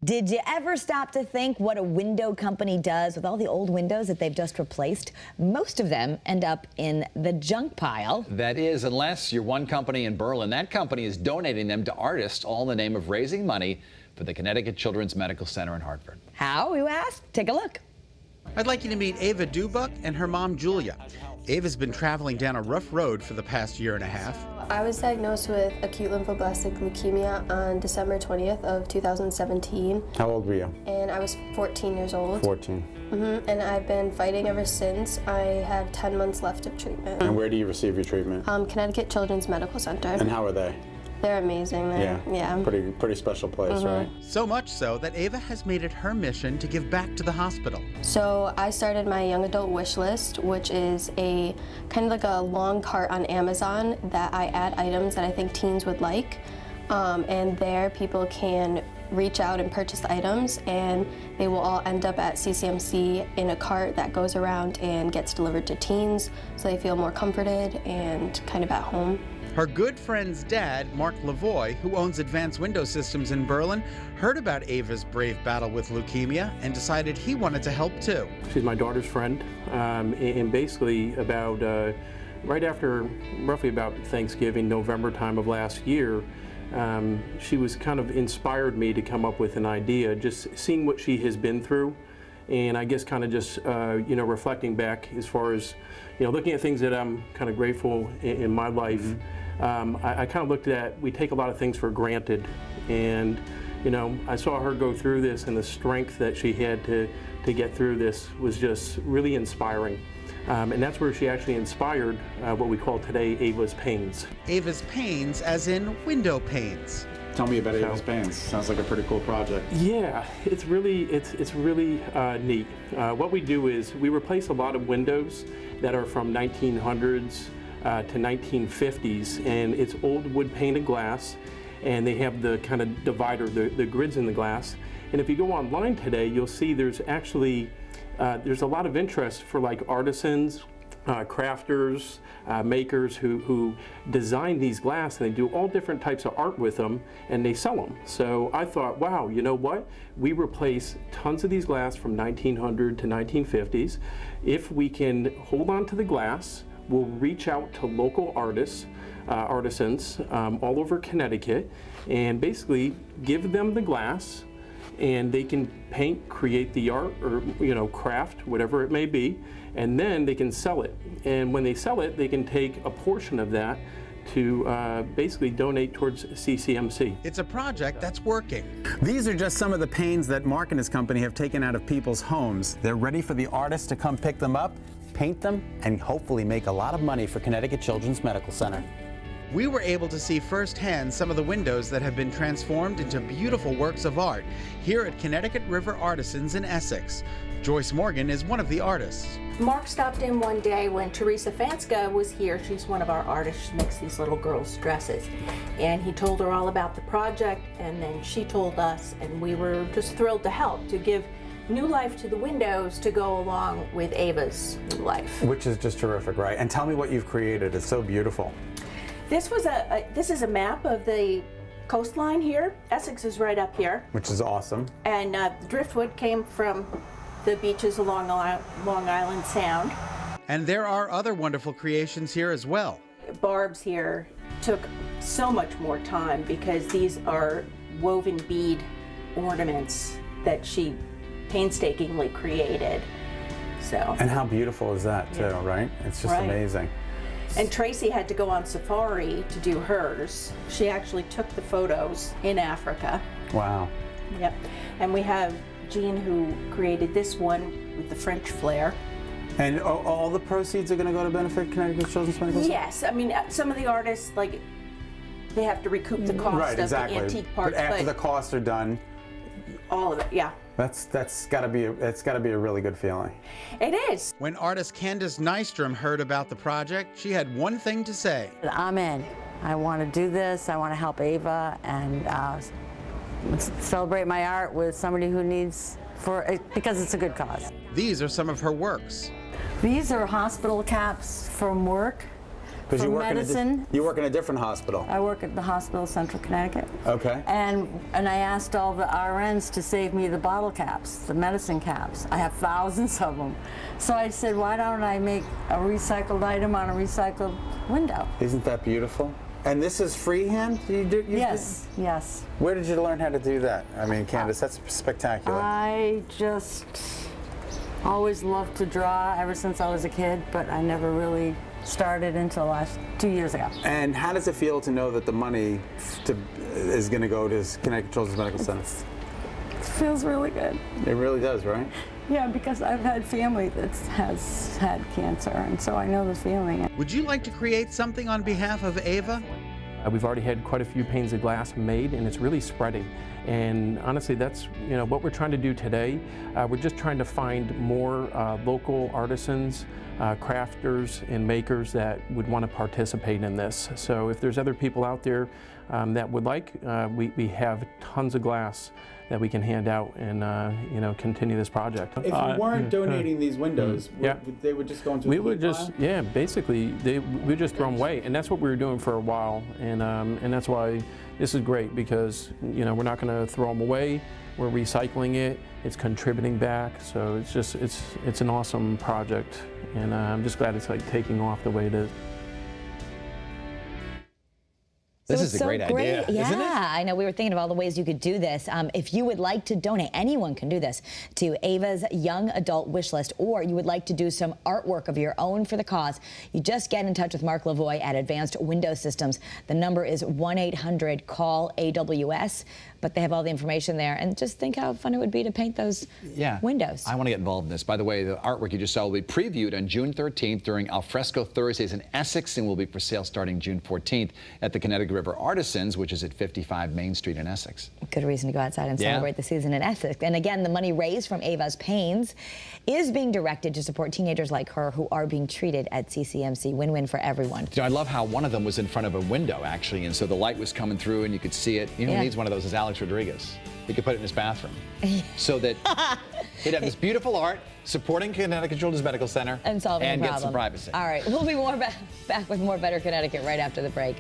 Did you ever stop to think what a window company does with all the old windows that they've just replaced? Most of them end up in the junk pile. That is, unless you're one company in Berlin. That company is donating them to artists, all in the name of raising money for the Connecticut Children's Medical Center in Hartford. How, you ask? Take a look. I'd like you to meet Ava Dubuck and her mom, Julia. Ava's been traveling down a rough road for the past year and a half. I was diagnosed with acute lymphoblastic leukemia on December 20th of 2017. How old were you? And I was 14 years old. 14. And I've been fighting ever since. I have 10 months left of treatment. And where do you receive your treatment? Connecticut Children's Medical Center. And how are they? They're amazing. Yeah. Pretty special place, right? So much so that Ava has made it her mission to give back to the hospital. So I started my young adult wish list, which is a kind of like a long cart on Amazon that I add items that I think teens would like. And there people can reach out and purchase the items, and they will all end up at CCMC in a cart that goes around and gets delivered to teens so they feel more comforted and kind of at home. Her good friend's dad, Mark Lavoie, who owns Advanced Window Systems in Berlin, heard about Ava's brave battle with leukemia and decided he wanted to help too. She's my daughter's friend, and basically about right after roughly about Thanksgiving, November time of last year, she was kind of inspired me to come up with an idea, just seeing what she has been through. And I guess kind of just, reflecting back as far as, looking at things that I'm kind of grateful in my life. I kind of looked at, we take a lot of things for granted. And, I saw her go through this, and the strength that she had to get through this was just really inspiring. And that's where she actually inspired what we call today Ava's Panes. Ava's Panes, as in window panes. Tell me about Ava's Panes. Sounds like a pretty cool project. Yeah, it's really neat. What we do is we replace a lot of windows that are from 1900s to 1950s, and it's old wood painted glass, and they have the kind of divider, the grids in the glass. And if you go online today, you'll see there's actually there's a lot of interest for like artisans, crafters, makers who design these glass, and they do all different types of art with them, and they sell them. So I thought, wow, you know what? We replace tons of these glass from 1900 to 1950s. If we can hold on to the glass, we'll reach out to local artists, artisans all over Connecticut, and basically give them the glass, and they can paint, create the art, or craft, whatever it may be, and then they can sell it. And when they sell it, they can take a portion of that to basically donate towards CCMC. It's a project that's working. These are just some of the panes that Mark and his company have taken out of people's homes. They're ready for the artists to come pick them up, paint them, and hopefully make a lot of money for Connecticut Children's Medical Center. We were able to see firsthand some of the windows that have been transformed into beautiful works of art here at Connecticut River Artisans in Essex. Joyce Morgan is one of the artists. Mark stopped in one day when Teresa Fanska was here. She's one of our artists. She makes these little girls' dresses. And he told her all about the project, and then she told us, and we were just thrilled to help, to give new life to the windows to go along with Ava's new life. Which is just terrific, right? And tell me what you've created. It's so beautiful. This is a map of the coastline here. Essex is right up here. Which is awesome. And the driftwood came from the beaches along Long Island Sound. And there are other wonderful creations here as well. Barb's here took so much more time because these are woven bead ornaments that she painstakingly created. So. And how beautiful is that too, right? It's just amazing. And Tracy had to go on safari to do hers. She actually took the photos in Africa. Wow. Yep. And we have Jean, who created this one with the French flair. And all the proceeds are going to go to benefit Connecticut Children's Medical Center? Yes. I mean, some of the artists, like, they have to recoup the cost of the antique parts. But after the costs are done, all of it, yeah. That's got to be a really good feeling. It is. When artist Candace Nystrom heard about the project, she had one thing to say. I'm in. I want to do this. I want to help Ava and celebrate my art with somebody who needs because it's a good cause. These are some of her works. These are hospital caps from work. Because For you medicine. You work in a different hospital. I work at the hospital, Central Connecticut. Okay. And I asked all the RNs to save me the bottle caps, the medicine caps. I have thousands of them. So I said, why don't I make a recycled item on a recycled window? Isn't that beautiful? And this is freehand? Yes, yes. Where did you learn how to do that? I mean, Candace, that's spectacular. I just always loved to draw ever since I was a kid, but I never really started until last 2 years ago. And how does it feel to know that the money is going to go to Connecticut Children's Medical Center? It feels really good. It really does, right? Yeah, because I've had family that has had cancer, and so I know the feeling. Would you like to create something on behalf of Ava? We've already had quite a few panes of glass made, and it's really spreading. And honestly, that's what we're trying to do today. We're just trying to find more local artisans, crafters, and makers that would want to participate in this. So if there's other people out there that would like, we have tons of glass that we can hand out and continue this project. If you weren't donating these windows, they would just go into we would just basically we would just throw them away, and that's what we were doing for a while, and that's why this is great, because we're not going to throw them away. We're recycling it. It's contributing back, so it's an awesome project, and I'm just glad it's taking off the way it is. This is a great idea, isn't it? Yeah, I know. We were thinking of all the ways you could do this. If you would like to donate, anyone can do this, to Ava's Young Adult Wish List, or you would like to do some artwork of your own for the cause, you just get in touch with Mark Lavoie at Advanced Window Systems. The number is 1-800-CALL-AWS, but they have all the information there. And just think how fun it would be to paint those windows. I want to get involved in this. By the way, the artwork you just saw will be previewed on June 13th during Alfresco Thursdays in Essex, and will be for sale starting June 14th at the Connecticut River Artisans, which is at 55 Main Street in Essex. Good reason to go outside and celebrate the season in Essex. And again, the money raised from Ava's pains is being directed to support teenagers like her who are being treated at CCMC. Win-win for everyone. I love how one of them was in front of a window, actually, and so the light was coming through and you could see it. Who needs one of those is Alex Rodriguez. He could put it in his bathroom so that he'd have this beautiful art supporting Connecticut Children's Medical Center and solving the problem. Get some privacy. All right, we'll be back with more Better Connecticut right after the break.